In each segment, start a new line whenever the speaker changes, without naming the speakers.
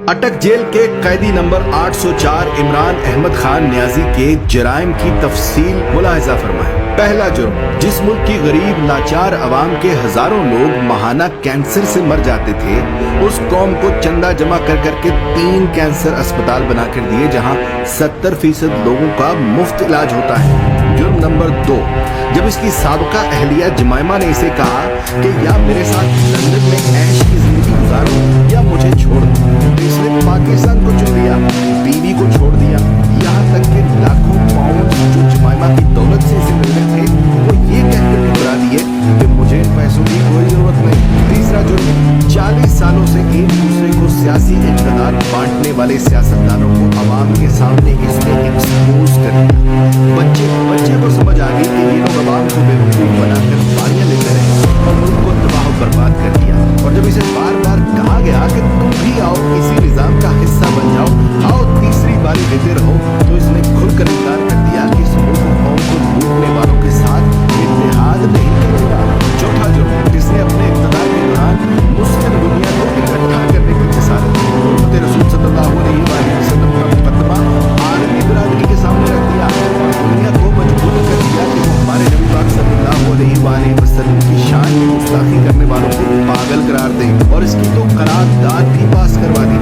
अटक जेल के कैदी नंबर 804 इमरान अहमद खान न्याजी के जराइम की तफसील मुलाहिजा फरमाएं। पहला जुर्म, जिस मुल्क की गरीब लाचार अवाम के हजारों लोग माहाना कैंसर से मर जाते थे, उस कौम को चंदा जमा कर करके 3 कैंसर अस्पताल बना कर दिए जहां 70% लोगों का मुफ्त इलाज होता है। जुर्म नंबर 2, जब इसकी साबका अहलिया जमाइमा ने इसे कहा कि या मेरे साथ लंदन में ऐश की जिंदगी गुजारो या मुझे छोड़ दो, तो इसने पाकिस्तान को चुन लिया, बीवी को छोड़ दिया, यहाँ तक कि लाखों पाउंड जो जमाइमा की दौलत से इसे मिलने थे वो ये कहकर ठुकरा दिए कि मुझे इन पैसों की कोई जरूरत नहीं। तीसरा जुर्म, 40 सालों से एक दूसरे को सियासी इक़्तिदार बांटने वाले सियासतदानों को अवाम के सामने इसने एक्सपोज कर दिया। बच्चे को समझ आ गई कि ये लोग अवाम को बेवकूफ बनाकर बारियां लेते रहे और मुल्क को तबाह बर्बाद कर दिया। और जब इसे बार बार कहा गया कि तुम भी आओ इसी निजाम का हिस्सा बन जाओ, आओ तीसरी बारी देते रहो, तो इसने खुलकर इनकार कर दिया कि इस मुल्क कौम को लूटने वालों के साथ इत्तेहाद नहीं करेगा। चौथा जुर्म, इसने अपने इक़्तिदार के दौरान मुस्लिम दुनिया को इकट्ठा करने की जसारत की। हुर्मत रसूल सल्लल्लाहु अलैहि वसल्लम का मुकद्दमा आलमी बिरादरी के सामने रख दिया और दुनिया को मजबूर कर दिया कि वो हमारे नबी पाक सल्लल्लाहु अलैहि वसल्लम की शान में गुस्ताखी करने वालों को पागल करार दें, और इसकी तो करारदाद भी पास करवा दी।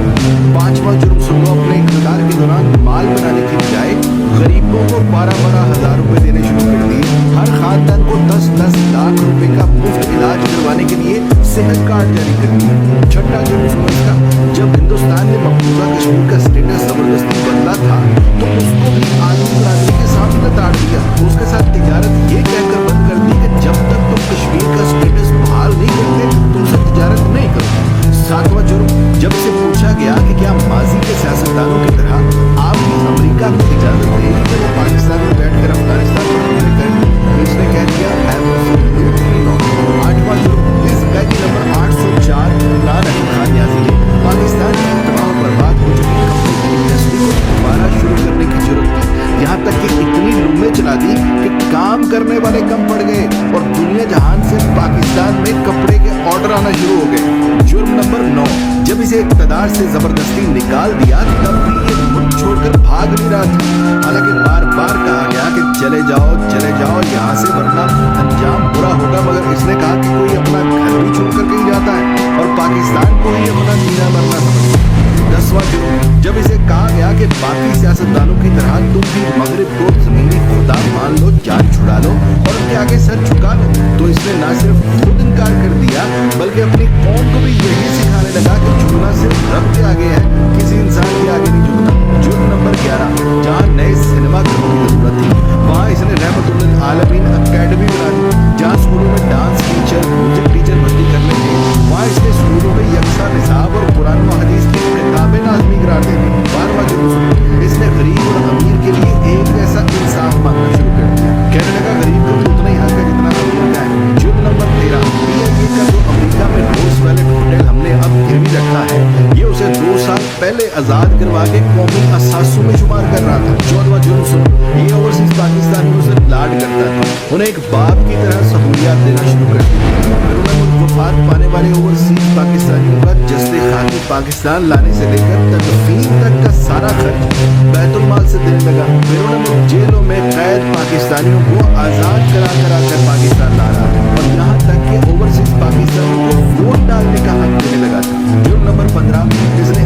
पांचवा जुर्म सुन लो, अपने इक़्तिदार के दौरान माल बनाने की बजाय गरीबों को 12-12 हजार रुपए देने शुरू कर दिए। हर खानदान को 10-10 लाख रुपए का मुफ्त इलाज करवाने के लिए सेहत कार्ड जारी कर दिया। छठा जुर्म सुनो इसका, जब हिंदुस्तान ने मकबूजा कश्मीर का स्टेटस जबरदस्ती बदला था तो उसको भी आलमी बिरादरी के सामने लताड़ दिया। उसके साथ तिजारत ये कहकर बंद कर दी कि जब तक तुम कश्मीर का स्टेटस बहाल नहीं करते तुमसे तिजारत नहीं करो। सातवां जुर्म, जब इसे पूछा गया कि क्या माजी के सियासतदानों की तरह आप भी अमेरिका को इजाजत देंगे कि वो पाकिस्तान में बैठकर अफगानिस्तान पर हमले करें, तो इसने कह दिया एब्सोल्युटली नॉट। आठवां जुर्म, इस कैदी नंबर 804 इमरान अहमद खान न्याजी ने पाकिस्तान की तबाह बर्बाद हो चुकी कंपनी इंडस्ट्री को दोबारा शुरू करने की जरूरत की। यहाँ तक कि इतनी लूमें चला दी कि काम करने वाले कम पड़ गए और दुनिया जहान से पाकिस्तान में कपड़े के ऑर्डर आना शुरू हो गए। जुर्म नंबर 9, जब इसे इक़्तिदार से जबरदस्ती निकाल दिया तब भी ये मुल्क छोड़कर भाग नहीं रहा था। हालांकि बार बार कहा गया कि चले जाओ यहाँ से वरना अंजाम बुरा होगा, मगर इसने कहा कि कोई अपना घर भी छोड़ कर कहीं जाता है और पाकिस्तान को ही अपना जीना मरना समझता है। 10वां जुर्म, जब इसे कहा गया कि बाकी सियासतदानों की तरह तुम भी मगरिब को ज़मीनी खुदा मान लो, जान छुड़ा लो और उनके आगे सर झुका लो, तो इसने न सिर्फ खुद इनकार कर दिया बल्कि अपनी कौम को भी यही सिखाने लगा कि झुकना सिर्फ रब के आगे है, किसी इंसान के आगे नहीं झुकना। जुर्म नंबर 11, जहाँ नए सिनेमा घरों की जरूरत थी वहाँ इसने रहमतुल्लिल आलमीन अकेडमी बना दी। जहाँ स्कूलों में डांस टीचर, म्यूजिक टीचर भर्ती करने थे वहाँ इसने स्कूलों में यकसा निसाब और कुरान व हदीस की किताबें लाजमी करार दे दी। 12वां जुर्म, इसने गरीब और अमीर के लिए एक जैसा इंसाफ मांगना शुरू कर दिया। कहने लगा गरीब का भी उतना ही हक है जितना अमीर का है। जुर्म नंबर 13, PIA का जो अमेरिका में रोज वैलेट होटल हमने अब गिरवी रखा है ये उसे 2 साल पहले आजाद करवा के कौमी असासों में शुमार कर रहा था। 14वां जुर्म सुनो, ये ओवरसीज पाकिस्तानियों से लाड करता था, उन्हें एक बाप की तरह सहूलियात देना शुरू कर दी। फिर उन्हें वफात पाने वाले ओवरसीज पाकिस्तानियों का जस्ते खाकी पाकिस्तान लाने से लेकर तदफीन तक का सारा खर्च बैतुल माल से देने लगा। फिर उन्हें जेलों में कैद पाकिस्तानियों को आजाद करा कर पाकिस्तान ला रहा था और यहाँ तक कि ओवरसीज पाकिस्तानियों को वोट डालने का हक देने लगा था। जुर्म नंबर 15, जिसने